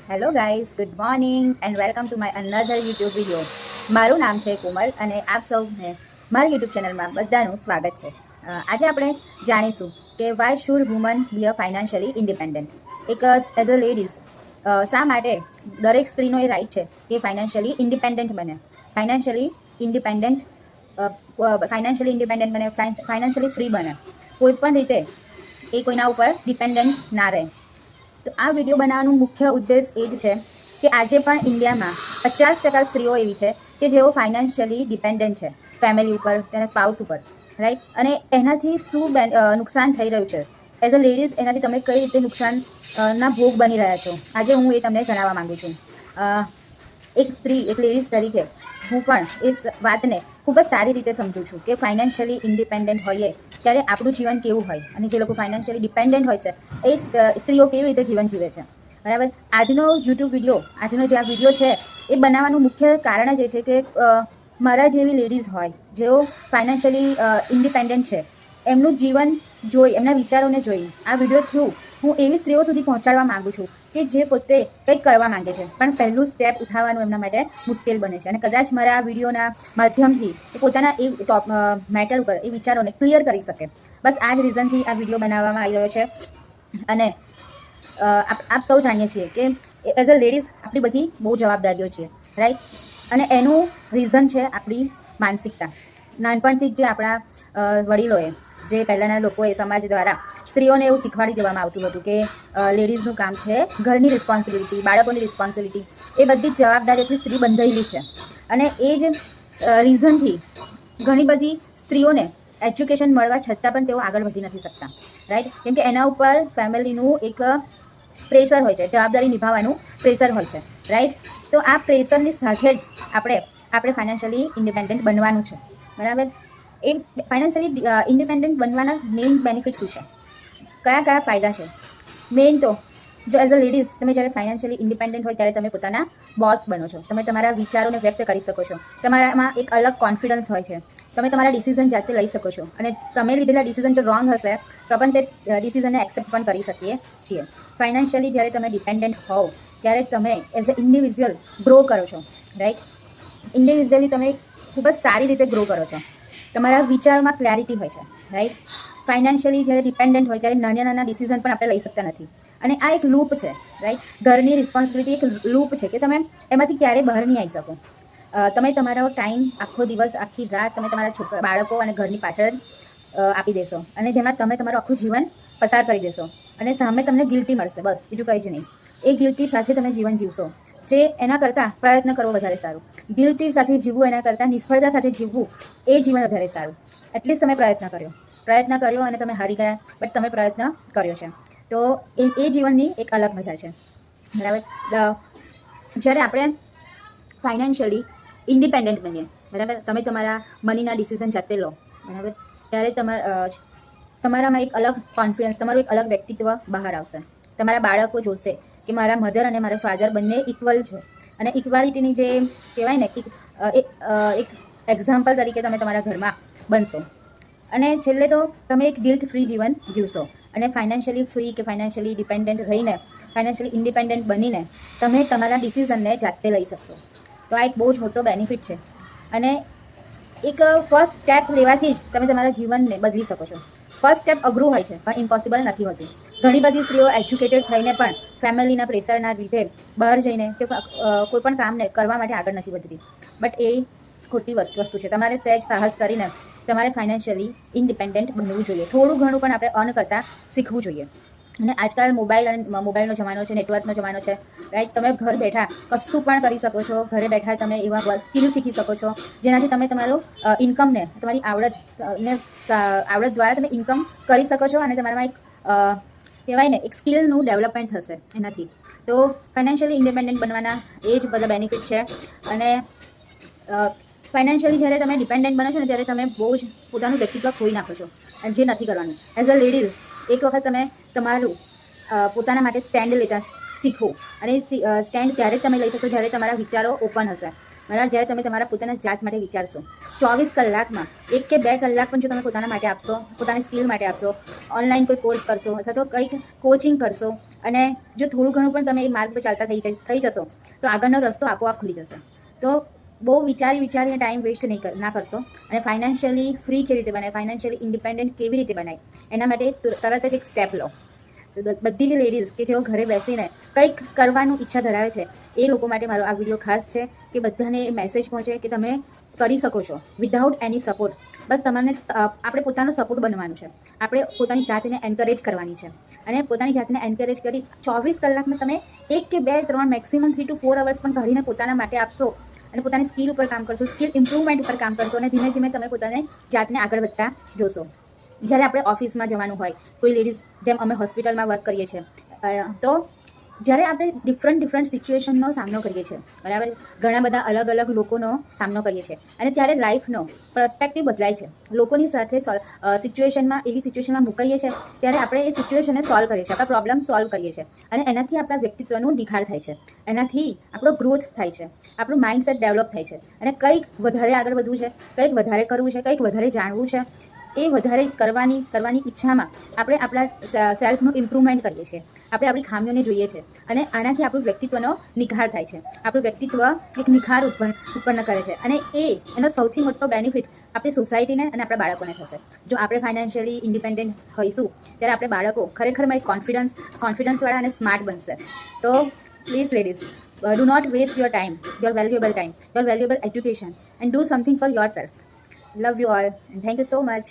Hello guys, good morning and welcome to my another YouTube video. મારું નામ છે કોમલ અને આપ સૌને મારી યુટ્યુબ ચેનલમાં બધાનું સ્વાગત છે. આજે આપણે જાણીશું કે why should woman be a financially independent. એક એઝ અ લેડીઝ શા માટે દરેક સ્ત્રીનો એ રાઇટ છે કે ફાઇનાન્શિયલી ઇન્ડિપેન્ડન્ટ બને, ફાઇનાન્શિયલી ઇન્ડિપેન્ડન્ટ બને, ફાઇનાન્શિયલી ફ્રી બને, કોઈ પણ રીતે એ કોઈના ઉપર ડિપેન્ડન્ટ ના રહે. તો આ વિડીયો બનાવવાનો મુખ્ય ઉદ્દેશ એ જ છે કે આજે પણ ઇન્ડિયામાં 50% સ્ત્રીઓ એવી છે કે જેઓ ફાઇનાન્શિયલી ડિપેન્ડન્ટ છે ફેમિલી ઉપર, તેના સ્પાઉસ ઉપર, રાઈટ. અને એનાથી શું નુકસાન થઈ રહ્યું છે એઝ અ લેડીઝ, એનાથી તમે કઈ રીતે નુકસાનના ભોગ બની રહ્યા છો, આજે હું એ તમને જણાવવા માગું છું. એક સ્ત્રી, એક લેડીઝ તરીકે હું પણ એ વાતને ખૂબ જ સારી રીતે સમજું છું કે ફાઇનાન્શિયલી ઇન્ડિપેન્ડન્ટ હોઈએ ત્યારે આપણું જીવન કેવું હોય, અને જે લોકો ફાઇનાન્શિયલી ડિપેન્ડન્ટ હોય છે એ સ્ત્રીઓ કેવી રીતે જીવન જીવે છે, બરાબર. આજનો યુટ્યુબ વિડીયો, આજનો જે આ વિડીયો છે એ બનાવવાનું મુખ્ય કારણ જ એ છે કે મારા જેવી લેડીઝ હોય જેઓ ફાઇનાન્શિયલી ઇન્ડિપેન્ડન્ટ છે, એમનું જીવન જોઈ, એમના વિચારોને જોઈ આ વિડીયો થ્રુ હું એવી સ્ત્રીઓ સુધી પહોંચાડવા માગું છું કે જે પોતે કંઈક કરવા માંગે છે પણ પહેલું સ્ટેપ ઉઠાવવાનું એમના માટે મુશ્કેલ બને છે, અને કદાચ મારા આ વિડીયોના માધ્યમથી એ પોતાના એ મેટર ઉપર એ વિચારોને ક્લિયર કરી શકે. બસ આ જ રીઝનથી આ વિડીયો બનાવવામાં આવી રહ્યો છે. અને આપ સૌ જાણીએ છીએ કે એઝ અ લેડીઝ આપણી બધી બહુ જવાબદારીઓ છે, રાઈટ. અને એનું રીઝન છે આપણી માનસિકતા. નાનપણથી જ જે આપણા વડીલોએ, જે પહેલાંના લોકોએ, સમાજ દ્વારા સ્ત્રીઓને એવું શીખવાડી દેવામાં આવતું હતું કે લેડીઝનું કામ છે ઘરની રિસ્પોન્સિબિલિટી, બાળકોની રિસ્પોન્સિબિલિટી, એ બધી જ જવાબદારીઓથી સ્ત્રી બંધાયેલી છે. અને એ જ રીઝનથી ઘણી બધી સ્ત્રીઓને એજ્યુકેશન મળવા છતાં પણ તેઓ આગળ વધી નથી શકતા, રાઈટ. કેમ કે એના ઉપર ફેમિલીનું એક પ્રેશર હોય છે, જવાબદારી નિભાવવાનું પ્રેશર હોય છે, રાઈટ. તો આ પ્રેશરની સાથે જ આપણે ફાઇનાન્શિયલી ઇન્ડિપેન્ડન્ટ બનવાનું છે, બરાબર. એ ફાઇનાન્શિયલી ઇન્ડિપેન્ડન્ટ બનવાના મેઇન બેનિફિટ શું છે, કયા કયા ફાયદા છે? મેઇન તો જો એઝ અ લેડીઝ તમે જ્યારે ફાઇનાન્શિયલી ઇન્ડિપેન્ડન્ટ હોય ત્યારે તમે પોતાના બોસ બનો છો, તમે તમારા વિચારોને વ્યક્ત કરી શકો છો, તમારામાં એક અલગ કોન્ફિડન્સ હોય છે, તમે તમારા ડિસિઝન જાતે લઈ શકો છો, અને તમે લીધેલા ડિસિઝન જો રોંગ હશે તો પણ તે ડિસિઝનને એક્સેપ્ટ પણ કરી શકીએ છીએ. ફાઇનાન્શિયલી જ્યારે તમે ડિપેન્ડન્ટ હોવ ત્યારે તમે એઝ અ ઇન્ડિવિજ્યુઅલ ગ્રો કરો છો, રાઈટ. ઇન્ડિવિજ્યુઅલી તમે ખૂબ જ સારી રીતે ગ્રો કરો છો, તમારા વિચારોમાં ક્લેરિટી હોય છે, રાઈટ. ફાઇનાન્શિયલી જ્યારે ડિપેન્ડન્ટ હોય ત્યારે નાના નાના ડિસિઝન પણ આપણે લઈ શકતા નથી, અને આ એક લૂપ છે, રાઈટ. ઘરની રિસ્પોન્સિબિલિટી એક લૂપ છે કે તમે એમાંથી ક્યારેય બહાર નહીં આવી શકો. તમે તમારો ટાઈમ આખો દિવસ, આખી રાત તમે તમારા બાળકો અને ઘરની પાછળ જ આપી દેશો, અને જેમાં તમે તમારું આખું જીવન પસાર કરી દેશો, અને સામે તમને ગિલ્ટી મળશે, બસ બીજું કંઈ જ નહીં. એ ગિલ્ટી સાથે તમે જીવન જીવશો, જે એના કરતાં પ્રયત્ન કરવો વધારે સારું. ગિલ્ટી સાથે જીવવું એના કરતાં નિષ્ફળતા સાથે જીવવું એ જીવન વધારે સારું. એટલીસ્ટ તમે પ્રયત્ન કર્યો અને તમે હારી ગયા, બટ તમે પ્રયત્ન કર્યો છે, તો એ જીવનની એક અલગ મજા છે, બરાબર. જ્યારે આપણે ફાઇનાન્શિયલી ઇન્ડિપેન્ડન્ટ બનીએ, બરાબર, તમે તમારા મનીના ડિસિઝન જાતે લો, બરાબર, ત્યારે તમારામાં એક અલગ કોન્ફિડન્સ, તમારું એક અલગ વ્યક્તિત્વ બહાર આવશે. તમારા બાળકો જોશે કે મારા મધર અને મારા ફાધર બંને ઇક્વલ છે, અને ઇક્વાલિટીની જે કહેવાય ને એક એક્ઝામ્પલ તરીકે તમે તમારા ઘરમાં બનશો. અને છેલ્લે તો તમે એક ગિલ્ટ ફ્રી જીવન જીવશો, અને ફાઇનાન્શિયલી ફ્રી કે ફાઇનાન્શિયલી ડિપેન્ડન્ટ રહીને, ફાઇનાન્શિયલી ઇન્ડિપેન્ડન્ટ બનીને તમે તમારા ડિસિઝનને જાતે લઈ શકશો. તો આ એક બહુ જ મોટો બેનિફિટ છે, અને એક ફર્સ્ટ સ્ટેપ લેવાથી જ તમે તમારા જીવનને બદલી શકો છો. ફર્સ્ટ સ્ટેપ અઘરું હોય છે પણ ઇમ્પોસિબલ નથી હોતું. ઘણી બધી સ્ત્રીઓ એજ્યુકેટેડ થઈને પણ ફેમિલીના પ્રેશરના લીધે બહાર જઈને કે કોઈ પણ કામને કરવા માટે આગળ નથી વધતી, બટ એ ખોટી વસ્તુ છે. તમારે સહેજ સાહસ કરીને તમારે ફાઇનાન્શિયલી ઇન્ડિપેન્ડન્ટ બનવું જોઈએ. થોડું ઘણું પણ આપણે અર્ન કરતાં શીખવું જોઈએ. અને આજકાલ મોબાઈલનો જમાનો છે, નેટવર્કનો જમાનો છે, રાઈટ. તમે ઘર બેઠા કશું પણ કરી શકો છો. ઘરે બેઠા તમે એવા સ્કિલ શીખી શકો છો જેનાથી તમે તમારું ઇન્કમને, તમારી આવડત દ્વારા તમે ઇન્કમ કરી શકો છો, અને તમારામાં એક કહેવાય ને એક સ્કિલનું ડેવલપમેન્ટ થશે એનાથી. તો ફાઇનાન્શિયલી ઇન્ડિપેન્ડન્ટ બનવાના એ જ બધા બેનિફિટ છે. અને ફાઇનાન્શિયલી જ્યારે તમે ડિપેન્ડન્ટ બનો છો ને ત્યારે તમે બહુ જ પોતાનું વ્યક્તિત્વ ખોઈ નાખો છો, અને જે નથી કરવાનું. એઝ અ લેડીઝ એક વખત તમે તમારું પોતાના માટે સ્ટેન્ડ લેતા શીખો, અને સ્ટેન્ડ ત્યારે જ તમે લઈ શકશો જ્યારે તમારા વિચારો ઓપન હશે, બરાબર. જ્યારે તમે તમારા પોતાના જાત માટે વિચારશો, 24 કલાકમાં 1 કે 2 કલાક પણ જો તમે પોતાના માટે આપશો, પોતાની સ્કિલ માટે આપશો, ઓનલાઈન કોઈ કોર્સ કરશો અથવા તો કંઈક કોચિંગ કરશો, અને જો થોડું ઘણું પણ તમે એ માર્ગ પર ચાલતા થઈ જશો તો આગળનો રસ્તો આપોઆપ ખુલી જશે. તો બહુ વિચારીને ટાઈમ વેસ્ટ ના કરશો. અને ફાઇનાન્શિયલી ફ્રી કેવી રીતે બનાય, ફાઇનાન્શિયલી ઇન્ડિપેન્ડન્ટ કેવી રીતે બનાય, એના માટે તરત જ એક સ્ટેપ લો. બધી જ લેડીઝ કે જેઓ ઘરે બેસીને કંઈક કરવાનું ઈચ્છા ધરાવે છે એ લોકો માટે મારો આ વિડીયો ખાસ છે કે બધાને એ મેસેજ પહોંચે કે તમે કરી શકો છો વિધાઉટ એની સપોર્ટ. બસ તમને આપણે પોતાનો સપોર્ટ બનવાનું છે. આપણે પોતાની જાતને એન્કરેજ કરવાની છે અને પોતાની જાતને એન્કરેજ કરી 24 કલાકમાં તમે 1 કે 2 3 મેક્સિમમ 3 to 4 અવર્સ પણ કાઢીને પોતાના માટે આપશો અને પોતાની સ્કિલ ઉપર કામ કરશો, સ્કિલ ઇમ્પ્રુવમેન્ટ ઉપર કામ કરશો અને ધીમે ધીમે તમે પોતાને જાતને આગળ વધતા જોશો. જ્યારે આપણે ઓફિસમાં જવાનું હોય, કોઈ લેડીઝ જેમ અમે હોસ્પિટલમાં વર્ક કરીએ છીએ, તો જ્યારે આપણે ડિફરન્ટ સિચ્યુએશનનો સામનો કરીએ છીએ, બરાબર, ઘણા બધા અલગ અલગ લોકોનો સામનો કરીએ છીએ અને ત્યારે લાઈફનો પર્સપેક્ટિવ બદલાય છે. લોકોની સાથે એવી સિચ્યુએશનમાં મુકાઈએ છીએ ત્યારે આપણે એ સિચ્યુએશનને સોલ્વ કરીએ છીએ, આપણા પ્રોબ્લેમ સોલ્વ કરીએ છીએ અને એનાથી આપણા વ્યક્તિત્વનું નિખાર થાય છે, એનાથી આપણો ગ્રોથ થાય છે, આપણું માઇન્ડસેટ ડેવલપ થાય છે અને કંઈક વધારે આગળ વધવું છે, કંઈક વધારે કરવું છે, કંઈક વધારે જાણવું છે, એ વધારે કરવાની ઈચ્છામાં આપણે આપણા સેલ્ફનું ઇમ્પ્રુવમેન્ટ કરીએ છીએ, આપણે આપણી ખામીઓને જોઈએ છીએ અને આનાથી આપણું વ્યક્તિત્વનો નિખાર થાય છે. આપણું વ્યક્તિત્વ એક નિખાર ઉત્પન્ન કરે છે અને એનો સૌથી મોટો બેનિફિટ આપણી સોસાયટીને અને આપણા બાળકોને થશે. જો આપણે ફાઇનાન્શિયલી ઇન્ડિપેન્ડન્ટ હોઈશું ત્યારે આપણે બાળકો ખરેખરમાં એક કોન્ફિડન્સવાળા અને સ્માર્ટ બનશે. તો please ladies, do not waste your time, your valuable education and do something for yourself. Love you all and thank you so much.